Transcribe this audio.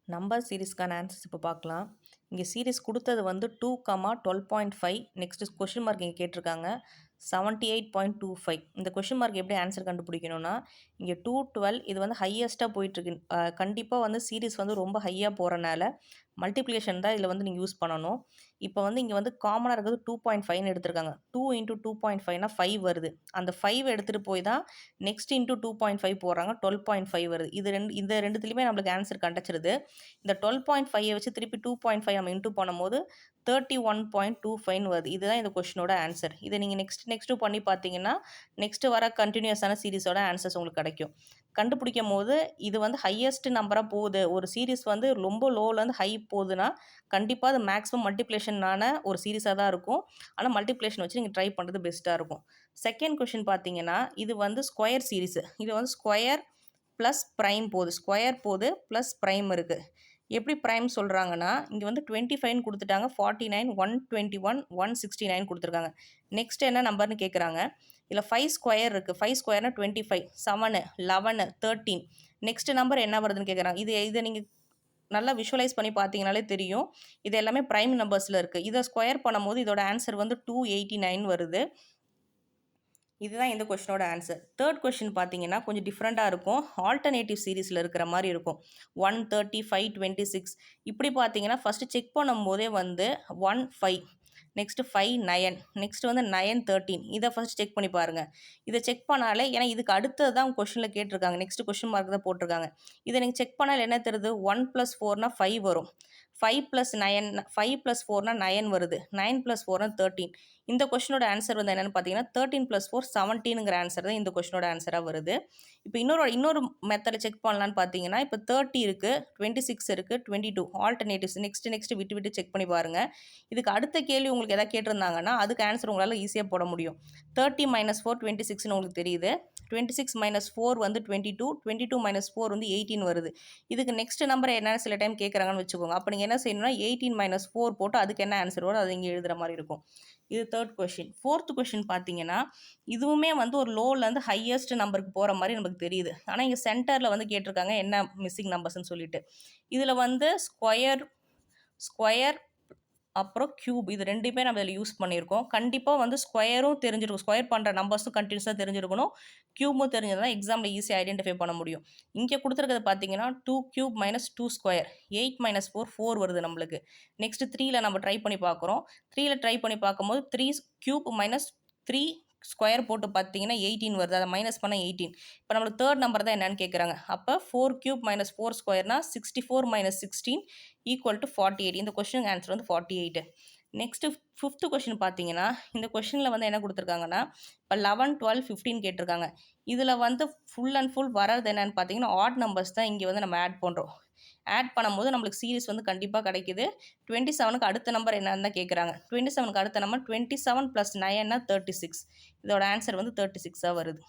Number சீரிஸ்க்கான answers இப்போ பார்க்கலாம். இங்கே சீரிஸ் கொடுத்தது வந்து 2, 12.5. நெக்ஸ்ட் கொஷின் மார்க் இங்கே கேட்டிருக்காங்க 78.25. இந்த கொஷின் மார்க் எப்படி ஆன்சர் கண்டுபிடிக்கணும்னா, இங்கே 2, 12 இது வந்து ஹையஸ்ட்டாக போயிட்டுருக்கு. கண்டிப்பாக வந்து சீரிஸ் வந்து ரொம்ப ஹையாக போகிறனால மல்டிப்ளிகேஷன் தான் இதில் வந்து நீங்கள் யூஸ் பண்ணணும். இப்போ வந்து இங்கே வந்து காமனாக இருக்கிறது 2.5ன்னு எடுத்திருக்காங்க. 2 × 2.5னா 5 வருது. அந்த 5 எடுத்துகிட்டு போய் தான் நெக்ஸ்ட் இன்ட்டு 2.5 போடுறாங்க, 12.5 வருது. இந்த ரெண்டுத்துலையுமே நம்மளுக்கு ஆன்சர் கிடச்சிருது. இந்த 12.5 வச்சு திருப்பி 2.5 நம்ம இன்ட்டு பண்ணும்போது 31.25 வருது. இதுதான் இந்த கொஷினோட ஆன்சர். இதை நீங்கள் நெக்ஸ்ட்டு பண்ணி பார்த்தீங்கன்னா நெக்ஸ்ட்டு வர கண்டினியூஸான சீரிஸோட ஆன்சர்ஸ் உங்களுக்கு கிடைக்கும். கண்டுபிடிக்கும் போது இது வந்து ஹையஸ்ட் நம்பராக போகுது, ஒரு சீரிஸ் வந்து ரொம்ப லோலேருந்து ஹை போகுதுன்னா கண்டிப்பாக அது மேக்ஸிமம் மல்டிப்ளிகேஷனான ஒரு சீரிஸாக தான் இருக்கும். ஆனால் மல்டிப்ளிகேஷன் வச்சு நீங்கள் ட்ரை பண்ணுறது பெஸ்ட்டாக இருக்கும். செகண்ட் கொஷின் பார்த்தீங்கன்னா இது வந்து ஸ்கொயர் சீரிஸு. இது வந்து ஸ்கொயர் ப்ளஸ் ப்ரைம் போகுது, ஸ்கொயர் போகுது ப்ளஸ் ப்ரைம் இருக்குது. எப்படி ப்ரைம் சொல்கிறாங்கன்னா இங்கே வந்து 25ன்னு கொடுத்துட்டாங்க, 49, 121, 169 கொடுத்துருக்காங்க. நெக்ஸ்ட் என்ன நம்பர்னு கேட்குறாங்க. இதில் 5 ஸ்கொயர் இருக்குது. 5 ஸ்கொயர்னா 25, 7, 11, 13. நெக்ஸ்ட் நம்பர் என்ன வருதுன்னு கேட்குறாங்க. இதை நீங்கள் நல்லா விஷுவலைஸ் பண்ணி பார்த்தீங்கனாலே தெரியும். இது எல்லாமே ப்ரைம் நம்பர்ஸில் இருக்குது. இதை ஸ்கொயர் பண்ணும்போது இதோட ஆன்சர் வந்து 289 வருது. இதுதான் இந்த கொஷினோட ஆன்சர். தேர்ட் கொஷின் பார்த்தீங்கன்னா கொஞ்சம் டிஃப்ரெண்ட்டாக இருக்கும். ஆல்டர்னேட்டிவ் சீரிஸில் இருக்கிற மாதிரி இருக்கும். 130, 526 இப்படி பார்த்தீங்கன்னா ஃபஸ்ட்டு செக் பண்ணும்போதே வந்து 1, 5, நெக்ஸ்ட்டு 5, 9, நெக்ஸ்ட் வந்து 9, 13. இதை ஃபஸ்ட் செக் பண்ணி பாருங்கள். இதை செக் பண்ணாலே, ஏன்னா இதுக்கு அடுத்தது தான் கொஷினில் கேட்டிருக்காங்க, நெக்ஸ்ட் கொஷின் மார்க் தான் போட்டிருக்காங்க. இதை நீங்கள் செக் பண்ணால் என்ன தெரியுது, 1 + 4னா 5 வரும். 5 + 9, 5 + 4னா 9 வருது. 9 + 4னா 13. இந்த கொஷினோட ஆன்சர் வந்து என்னென்னு பார்த்தீங்கன்னா 13 + 4 17ங்கிற ஆன்சர் தான் இந்த கொஷினோட ஆன்சராக வருது. இப்போ இன்னொரு மெத்தடை செக் பண்ணலான்னு பார்த்தீங்கன்னா இப்போ 30 இருக்குது, 26 இருக்குது, 22 ஆல்டர்னேட்டிவ்ஸ் நெக்ஸ்ட் விட்டு செக் பண்ணி பாருங்கள். இதுக்கு அடுத்த கேள்வி உங்களுக்கு எதாவது கேட்டிருந்தாங்கன்னா அதுக்கு ஆன்சர் உங்களால் ஈஸியாக போட முடியும். 30 - 4 26ன்னு உங்களுக்கு தெரியுது. 26 - 4 வந்து 22, 22 - 4 வந்து 18 வருது. இதுக்கு நெக்ஸ்ட் நம்பர் என்னன்னு சில டைம் கேட்குறாங்கன்னு வச்சுக்கோங்க. அப்போ நீங்கள் என்ன செய்யணும்னா 18 - 4 போட்டு அதுக்கு என்ன ஆன்சர் வரும் அதை இங்கே எழுதுகிற மாதிரி இருக்கும். இது தேர்ட் கொஷின். ஃபோர்த் கொஷின் பார்த்தீங்கன்னா இதுவுமே வந்து ஒரு லோலேருந்து ஹையஸ்ட் நம்பருக்கு போகிற மாதிரி நமக்கு தெரியுது. ஆனால் இங்கே சென்டரில் வந்து கேட்டிருக்காங்க என்ன மிஸ்ஸிங் நம்பர்ஸ்ன்னு சொல்லிட்டு. இதில் வந்து ஸ்கொயர் அப்புறம் க்யூப் இது ரெண்டுமே நம்ம இதில் யூஸ் பண்ணியிருக்கோம். கண்டிப்பாக வந்து ஸ்கொயரும் தெரிஞ்சிருக்கும், ஸ்கொயர் பண்ணுற நம்பர்ஸும் கண்டினியூஸாக தெரிஞ்சிருக்கணும், க்யூபும் தெரிஞ்சதுனா எக்ஸாமில் ஈஸியாக ஐடென்டிஃபை பண்ண முடியும். இங்கே கொடுத்துருக்கிறது பார்த்தீங்கன்னா 2³ - 2 ஸ்கொயர் 8 - 4 4 வருது நம்மளுக்கு. நெக்ஸ்ட் 3ல் நம்ம ட்ரை பண்ணி பார்க்குறோம். 3ல் ட்ரை பண்ணி பார்க்கும்போது 3³ - 3 ஸ்கொயர் போட்டு பார்த்தீங்கன்னா 18 வருது. அதை மைனஸ் பண்ணால் 18. இப்போ நம்மளுக்கு தேர்ட் நம்பர் தான் என்னன்னு கேட்குறாங்க. அப்போ 4³ - 4 ஸ்கொயர்னா 64 - 16 = 48. இந்த கொஸ்டினுக்கு ஆன்சர் வந்து 48. நெக்ஸ்ட்டு ஃபிஃப்த்து கொஷின் பார்த்தீங்கன்னா இந்த கொஷினில் வந்து என்ன கொடுத்துருக்காங்கன்னா இப்போ 11, 12, 15 கேட்டிருக்காங்க. இதில் வந்து ஃபுல் அண்ட் ஃபுல் வர்றது என்னென்னு பார்த்தீங்கன்னா ஆட் நம்பர்ஸ் தான் இங்கே வந்து நம்ம ஆட் பண்ணுறோம். ஆட் பண்ணும்போது நம்மளுக்கு சீரிஸ் வந்து கண்டிப்பாக கிடைக்குது. 27க்கு அடுத்த நம்பர் என்னன்னு தான் கேட்குறாங்க. 27க்கு அடுத்த நம்பர் 27 + 9னா 36. இதோட ஆன்சர் வந்து 36ஆக வருது.